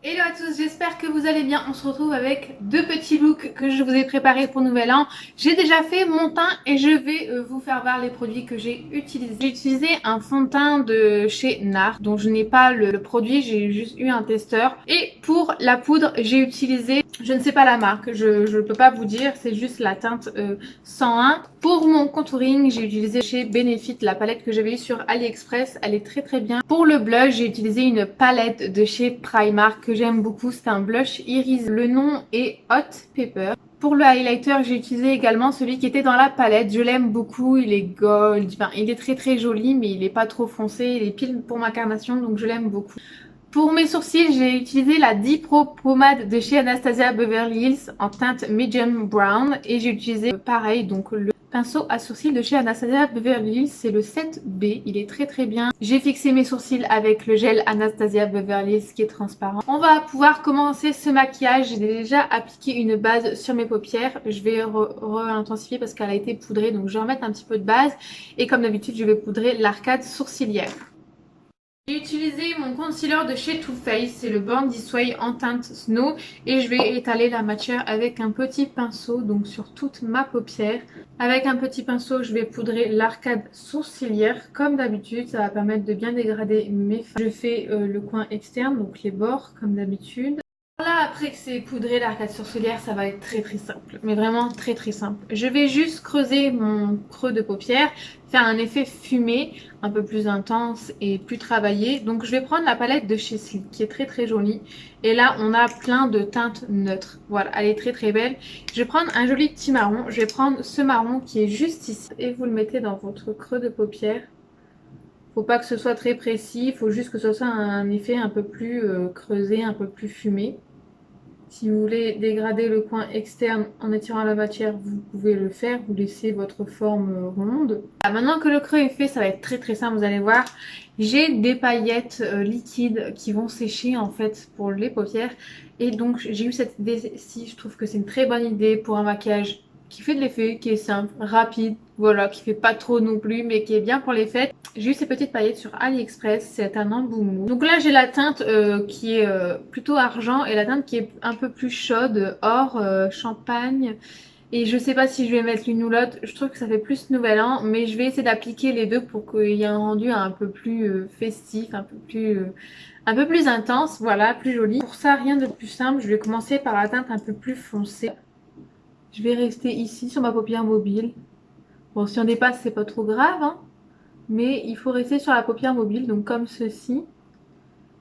Hello à tous, j'espère que vous allez bien. On se retrouve avec deux petits looks que je vous ai préparés pour Nouvel An. J'ai déjà fait mon teint et je vais vous faire voir les produits que j'ai utilisés. J'ai utilisé un fond de teint de chez NARS, dont je n'ai pas le produit, j'ai juste eu un testeur. Et pour la poudre, j'ai utilisé, je ne sais pas la marque, je ne peux pas vous dire, c'est juste la teinte 101. Pour mon contouring, j'ai utilisé chez Benefit la palette que j'avais eue sur AliExpress, elle est très bien. Pour le blush, j'ai utilisé une palette de chez Primark que j'aime beaucoup, c'est un blush iris. Le nom est Hot Pepper. Pour le highlighter, j'ai utilisé également celui qui était dans la palette. Je l'aime beaucoup, il est gold, enfin il est très joli mais il est pas trop foncé, il est pile pour ma carnation donc je l'aime beaucoup. Pour mes sourcils, j'ai utilisé la Dipro pommade de chez Anastasia Beverly Hills en teinte medium brown et j'ai utilisé pareil donc le pinceau à sourcils de chez Anastasia Beverly Hills, c'est le 7B, il est très bien. J'ai fixé mes sourcils avec le gel Anastasia Beverly Hills qui est transparent. On va pouvoir commencer ce maquillage. J'ai déjà appliqué une base sur mes paupières, je vais re-intensifier parce qu'elle a été poudrée donc je vais remettre un petit peu de base et comme d'habitude je vais poudrer l'arcade sourcilière. J'ai utilisé mon concealer de chez Too Faced, c'est le Born This Way en teinte Snow et je vais étaler la matière avec un petit pinceau, donc sur toute ma paupière. Avec un petit pinceau, je vais poudrer l'arcade sourcilière comme d'habitude, ça va permettre de bien dégrader mes fards. Je fais le coin externe, donc les bords comme d'habitude. Là, après que c'est poudré l'arcade sourcilière, ça va être très simple, mais vraiment très simple. Je vais juste creuser mon creux de paupière, faire un effet fumé, un peu plus intense et plus travaillé. Donc je vais prendre la palette de chez Sleek qui est très jolie. Et là, on a plein de teintes neutres. Voilà, elle est très belle. Je vais prendre un joli petit marron. Je vais prendre ce marron qui est juste ici et vous le mettez dans votre creux de paupière. Faut pas que ce soit très précis, il faut juste que ce soit un effet un peu plus creusé, un peu plus fumé. Si vous voulez dégrader le coin externe en étirant la matière, vous pouvez le faire, vous laissez votre forme ronde. Maintenant que le creux est fait, ça va être très simple, vous allez voir. J'ai des paillettes liquides qui vont sécher en fait pour les paupières. Et donc j'ai eu cette idée-ci, je trouve que c'est une très bonne idée pour un maquillage qui fait de l'effet, qui est simple, rapide, voilà, qui fait pas trop non plus, mais qui est bien pour les fêtes. J'ai eu ces petites paillettes sur AliExpress, c'est un embout mou. Donc là j'ai la teinte qui est plutôt argent et la teinte qui est un peu plus chaude, or, champagne. Et je sais pas si je vais mettre l'une ou l'autre, je trouve que ça fait plus Nouvel An, mais je vais essayer d'appliquer les deux pour qu'il y ait un rendu un peu plus festif, un peu plus intense, voilà, plus joli. Pour ça, rien de plus simple, je vais commencer par la teinte un peu plus foncée. Je vais rester ici sur ma paupière mobile. Bon, si on dépasse, c'est pas trop grave, hein, mais il faut rester sur la paupière mobile, donc comme ceci.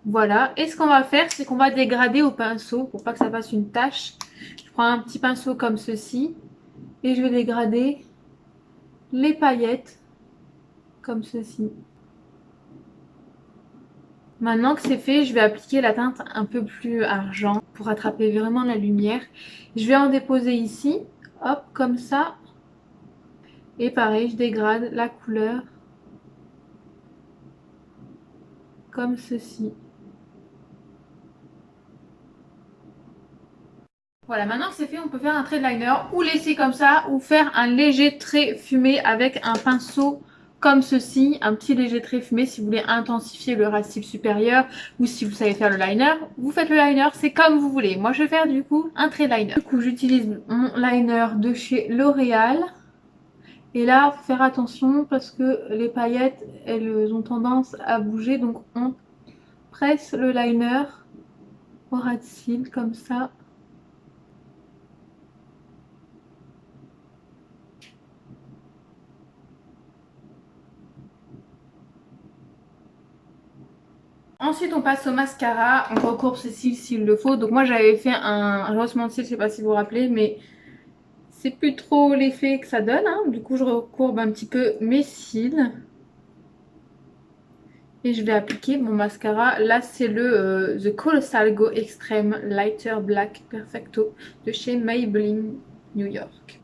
Voilà, et ce qu'on va faire, c'est qu'on va dégrader au pinceau pour pas que ça fasse une tache. Je prends un petit pinceau comme ceci et je vais dégrader les paillettes comme ceci. Maintenant que c'est fait, je vais appliquer la teinte un peu plus argent pour attraper vraiment la lumière. Je vais en déposer ici, hop, comme ça. Et pareil, je dégrade la couleur comme ceci. Voilà, maintenant que c'est fait, on peut faire un trait de liner ou laisser comme ça ou faire un léger trait fumé avec un pinceau comme ceci, un petit léger trait fumé si vous voulez intensifier le ras cils supérieur ou si vous savez faire le liner, vous faites le liner, c'est comme vous voulez. Moi je vais faire du coup un trait de liner. Du coup j'utilise mon liner de chez L'Oréal et là faut faire attention parce que les paillettes elles ont tendance à bouger donc on presse le liner au ras de cils comme ça. Ensuite on passe au mascara, on recourbe ses cils s'il le faut. Donc moi j'avais fait un rehaussement de cils, je sais pas si vous vous rappelez, mais c'est plus trop l'effet que ça donne, hein. Du coup je recourbe un petit peu mes cils. Et je vais appliquer mon mascara. Là c'est le The Colossal Go Extreme Lighter Black Perfecto de chez Maybelline New York.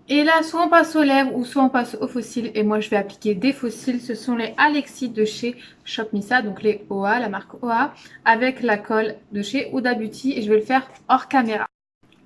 Et là, soit on passe aux lèvres ou soit on passe aux faux cils. Et moi, je vais appliquer des faux cils. Ce sont les Alexis de chez Shop Missa, donc les OA, la marque OA, avec la colle de chez Huda Beauty. Et je vais le faire hors caméra.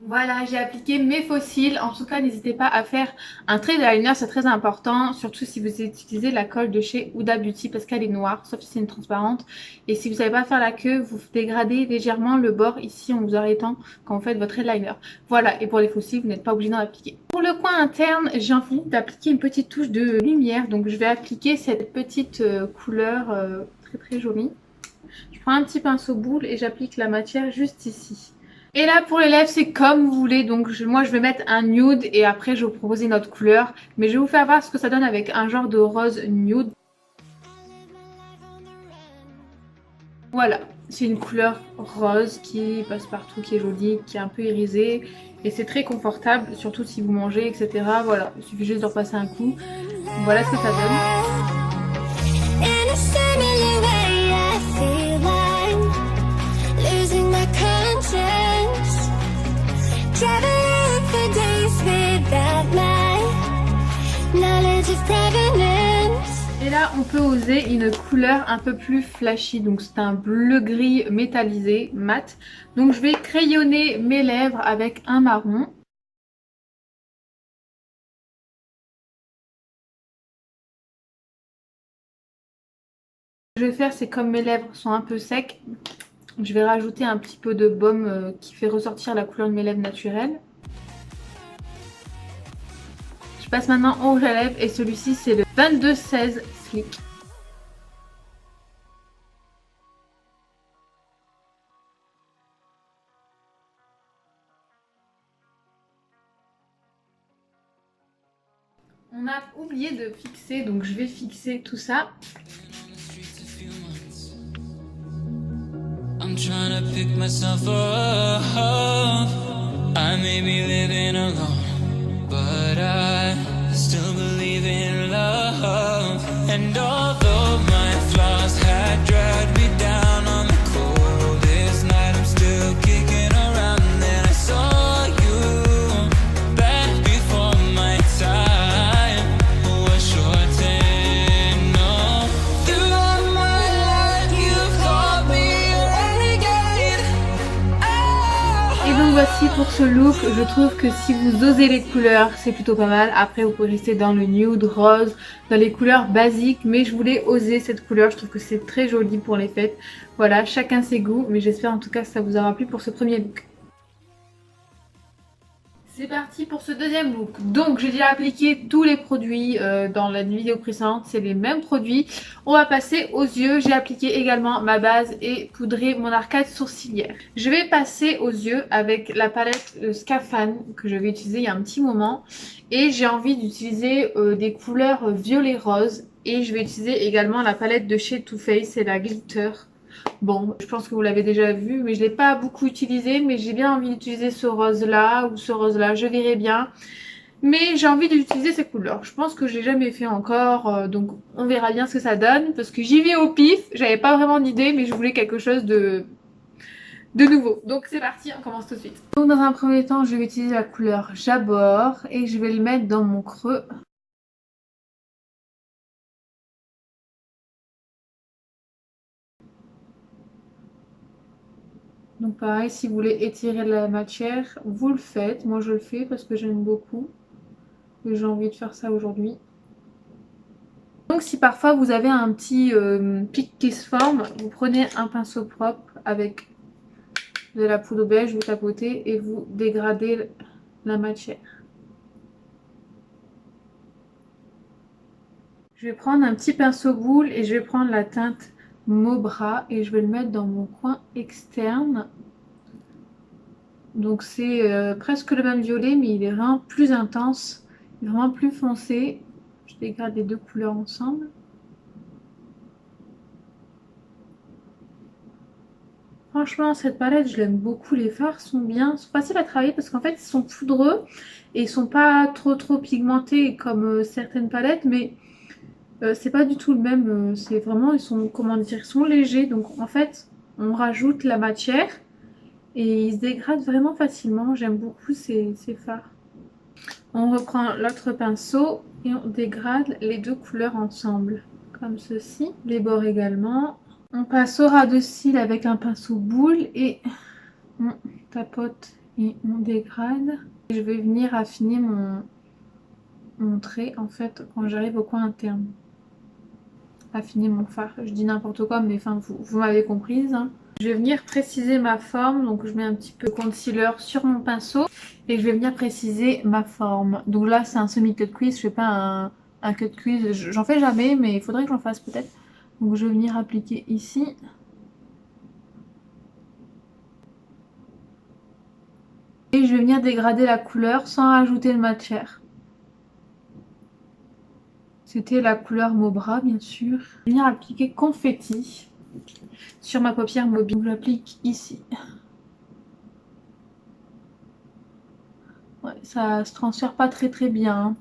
Voilà, j'ai appliqué mes faux cils. En tout cas, n'hésitez pas à faire un trait de liner, c'est très important. Surtout si vous utilisez la colle de chez Huda Beauty parce qu'elle est noire, sauf si c'est une transparente. Et si vous savez pas faire la queue, vous dégradez légèrement le bord ici en vous arrêtant quand vous faites votre eyeliner. Voilà, et pour les faux cils, vous n'êtes pas obligé d'en appliquer. Pour le coin interne, j'ai envie d'appliquer une petite touche de lumière. Donc je vais appliquer cette petite couleur très très jolie. Je prends un petit pinceau boule et j'applique la matière juste ici. Et là pour les lèvres c'est comme vous voulez, donc moi je vais mettre un nude et après je vais vous proposer une autre couleur. Mais je vais vous faire voir ce que ça donne avec un genre de rose nude. Voilà, c'est une couleur rose qui passe partout, qui est jolie, qui est un peu irisée. Et c'est très confortable, surtout si vous mangez, etc. Voilà, il suffit juste de repasser un coup. Voilà ce que ça donne. Et là on peut oser une couleur un peu plus flashy, donc c'est un bleu gris métallisé mat. Donc je vais crayonner mes lèvres avec un marron. Ce que je vais faire, c'est comme mes lèvres sont un peu secs, je vais rajouter un petit peu de baume qui fait ressortir la couleur de mes lèvres naturelles. Je passe maintenant au rouge à lèvres et celui-ci c'est le 2216 Slick. On a oublié de fixer, donc je vais fixer tout ça. I'm trying to pick myself up. I may be living alone, but I still believe in love. And although my flaws had dragged me down on the coldest night, I'm still kicking around. And then I saw you back before my time was shortened. No, throughout my life you've called me renegade. Oh. Et donc voici pour ce look. Je trouve que si vous osez les couleurs, c'est plutôt pas mal. Après vous pouvez rester dans le nude, rose, dans les couleurs basiques, mais je voulais oser cette couleur. Je trouve que c'est très joli pour les fêtes. Voilà, chacun ses goûts, mais j'espère en tout cas que ça vous aura plu pour ce premier look. C'est parti pour ce deuxième look. Donc j'ai déjà appliqué tous les produits dans la vidéo précédente, c'est les mêmes produits. On va passer aux yeux. J'ai appliqué également ma base et poudré mon arcade sourcilière. Je vais passer aux yeux avec la palette Scaphan que je vais utiliser il y a un petit moment. Et j'ai envie d'utiliser des couleurs violet rose. Et je vais utiliser également la palette de chez Too Faced, c'est la Glitter. Bon, je pense que vous l'avez déjà vu, mais je ne l'ai pas beaucoup utilisé, mais j'ai bien envie d'utiliser ce rose-là ou ce rose-là, je verrai bien. Mais j'ai envie d'utiliser ces couleurs. Je pense que je l'ai jamais fait encore, donc on verra bien ce que ça donne, parce que j'y vais au pif, j'avais pas vraiment d'idée, mais je voulais quelque chose de nouveau. Donc c'est parti, on commence tout de suite. Donc dans un premier temps, je vais utiliser la couleur Jabor et je vais le mettre dans mon creux. Donc pareil, si vous voulez étirer la matière, vous le faites. Moi je le fais parce que j'aime beaucoup. Et j'ai envie de faire ça aujourd'hui. Donc si parfois vous avez un petit pic qui se forme, vous prenez un pinceau propre avec de la poudre beige, vous tapotez et vous dégradez la matière. Je vais prendre un petit pinceau boule et je vais prendre la teinte Maubras et je vais le mettre dans mon coin externe. Donc c'est presque le même violet mais il est vraiment plus intense, vraiment plus foncé. Je dégrade les deux couleurs ensemble. Franchement cette palette je l'aime beaucoup, les fards sont bien, sont faciles à travailler parce qu'en fait ils sont poudreux et ils sont pas trop pigmentés comme certaines palettes, mais c'est pas du tout le même, c'est vraiment, ils sont, comment dire, ils sont légers, donc en fait on rajoute la matière et ils se dégradent vraiment facilement. J'aime beaucoup ces fards. On reprend l'autre pinceau et on dégrade les deux couleurs ensemble comme ceci, les bords également. On passe au ras de cils avec un pinceau boule et on tapote et on dégrade. Je vais venir affiner mon trait en fait quand j'arrive au coin interne. Affiner mon fard, je dis n'importe quoi mais enfin vous m'avez comprise hein. Je vais venir préciser ma forme, donc je mets un petit peu de concealer sur mon pinceau et je vais venir préciser ma forme. Donc là c'est un semi-cut crease, je fais pas un cut crease, j'en fais jamais mais il faudrait que j'en fasse peut-être. Donc je vais venir appliquer ici. Et je vais venir dégrader la couleur sans rajouter le mat cher. C'était la couleur Maubra bien sûr. Je vais venir appliquer confetti sur ma paupière mobile. Je l'applique ici. Ouais, ça se transfère pas très bien.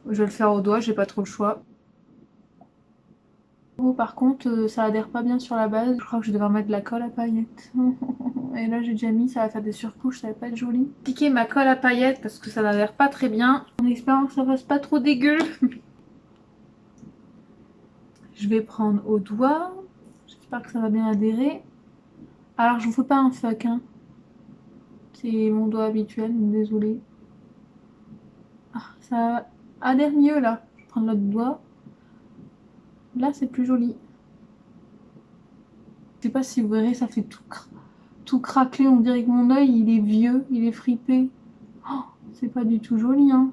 Je vais le faire au doigt, j'ai pas trop le choix. Oh, par contre, ça adhère pas bien sur la base. Je crois que je vais devoir mettre de la colle à paillettes. Et là j'ai déjà mis, ça va faire des surcouches, ça va pas être joli. Appliquer ma colle à paillettes parce que ça n'adhère pas très bien. En espérant que ça fasse pas trop dégueu. Je vais prendre au doigt. J'espère que ça va bien adhérer. Alors je vous fais pas un fuck hein. C'est mon doigt habituel, désolé. Ah, ça adhère mieux là. Je vais prendre l'autre doigt. Là c'est plus joli. Je sais pas si vous verrez, ça fait tout craquelé. On dirait que mon œil il est vieux, il est fripé. Oh, c'est pas du tout joli hein.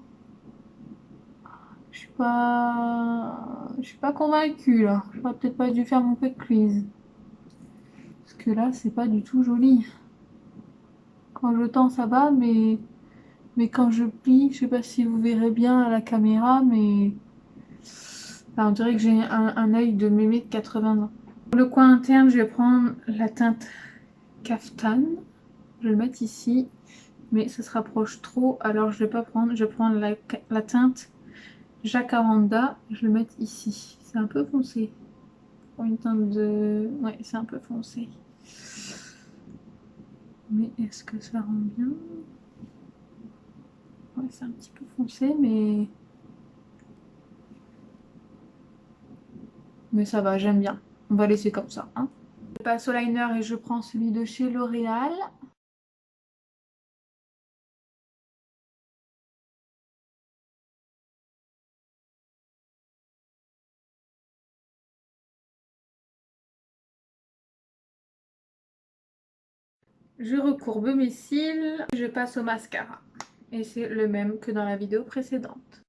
Je suis pas convaincue là. J'aurais peut-être pas dû faire mon cut crease. Parce que là c'est pas du tout joli. Quand je tends ça va mais quand je plie, je sais pas si vous verrez bien à la caméra mais enfin, on dirait que j'ai un œil de mémé de 80 ans. Pour le coin interne je vais prendre la teinte Kaftan. Je vais le mettre ici mais ça se rapproche trop alors je vais pas prendre. Je vais prendre la teinte Jacaranda, je vais le mettre ici. C'est un peu foncé. Pour une teinte de... Ouais, c'est un peu foncé. Mais est-ce que ça rend bien? Ouais, c'est un petit peu foncé, mais... Mais ça va, j'aime bien. On va laisser comme ça. Hein. Je passe au liner et je prends celui de chez L'Oréal. Je recourbe mes cils, je passe au mascara. Et c'est le même que dans la vidéo précédente.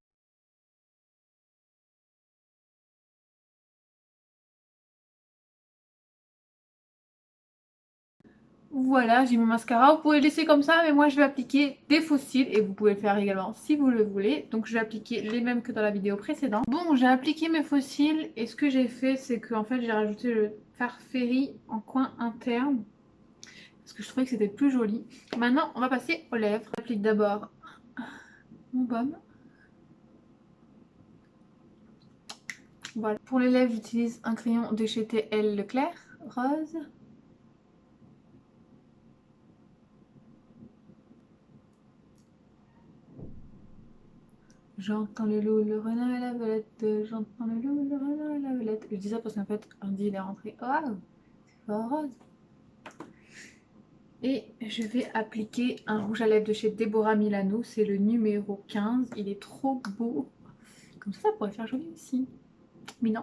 Voilà, j'ai mon mascara. Vous pouvez le laisser comme ça, mais moi je vais appliquer des faux cils et vous pouvez le faire également si vous le voulez. Donc je vais appliquer les mêmes que dans la vidéo précédente. Bon, j'ai appliqué mes faux cils et ce que j'ai fait, c'est que en fait j'ai rajouté le fard Fairy en coin interne parce que je trouvais que c'était plus joli. Maintenant, on va passer aux lèvres. J'applique d'abord mon baume. Voilà. Pour les lèvres, j'utilise un crayon de chez TL Leclerc, rose. J'entends le loup, le renard et la belette. J'entends le loup, le renard et la belette. Je dis ça parce qu'en fait, Andy il est rentré. Waouh, c'est fort rose. Et je vais appliquer un rouge à lèvres de chez Deborah Milano. C'est le numéro 15. Il est trop beau. Comme ça pourrait faire joli aussi. Mais non.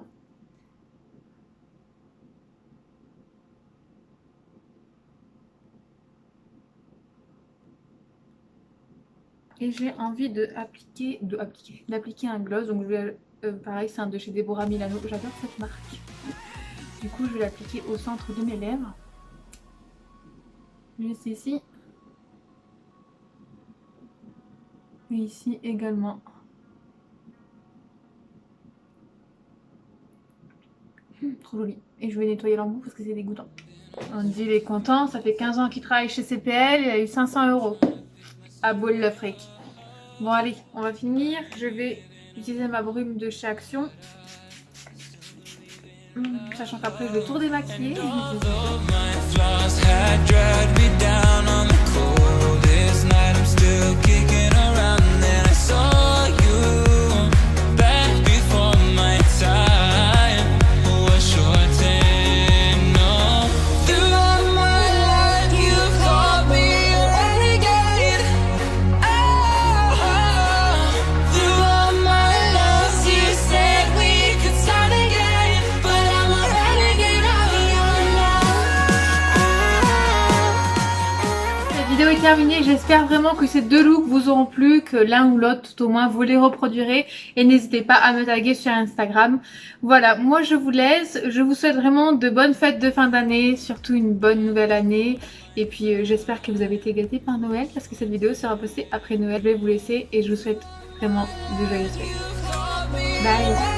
Et j'ai envie d'appliquer un gloss. Donc je vais, pareil, c'est un de chez Deborah Milano. J'adore cette marque. Du coup, je vais l'appliquer au centre de mes lèvres. Juste ici. Et ici également. Trop joli. Et je vais nettoyer l'embout parce que c'est dégoûtant. On dit il est content, ça fait 15 ans qu'il travaille chez CPL, il a eu 500 € à Boulle le fric. Bon allez, on va finir. Je vais utiliser ma brume de chez Action. Sachant qu'après je vais tout démaquiller. terminé. J'espère vraiment que ces deux looks vous auront plu, que l'un ou l'autre tout au moins vous les reproduirez. Et n'hésitez pas à me taguer sur Instagram. Voilà, moi je vous laisse. Je vous souhaite vraiment de bonnes fêtes de fin d'année, surtout une bonne nouvelle année. Et puis j'espère que vous avez été gâtés par Noël parce que cette vidéo sera postée après Noël. Je vais vous laisser et je vous souhaite vraiment de joyeuses fêtes. Bye!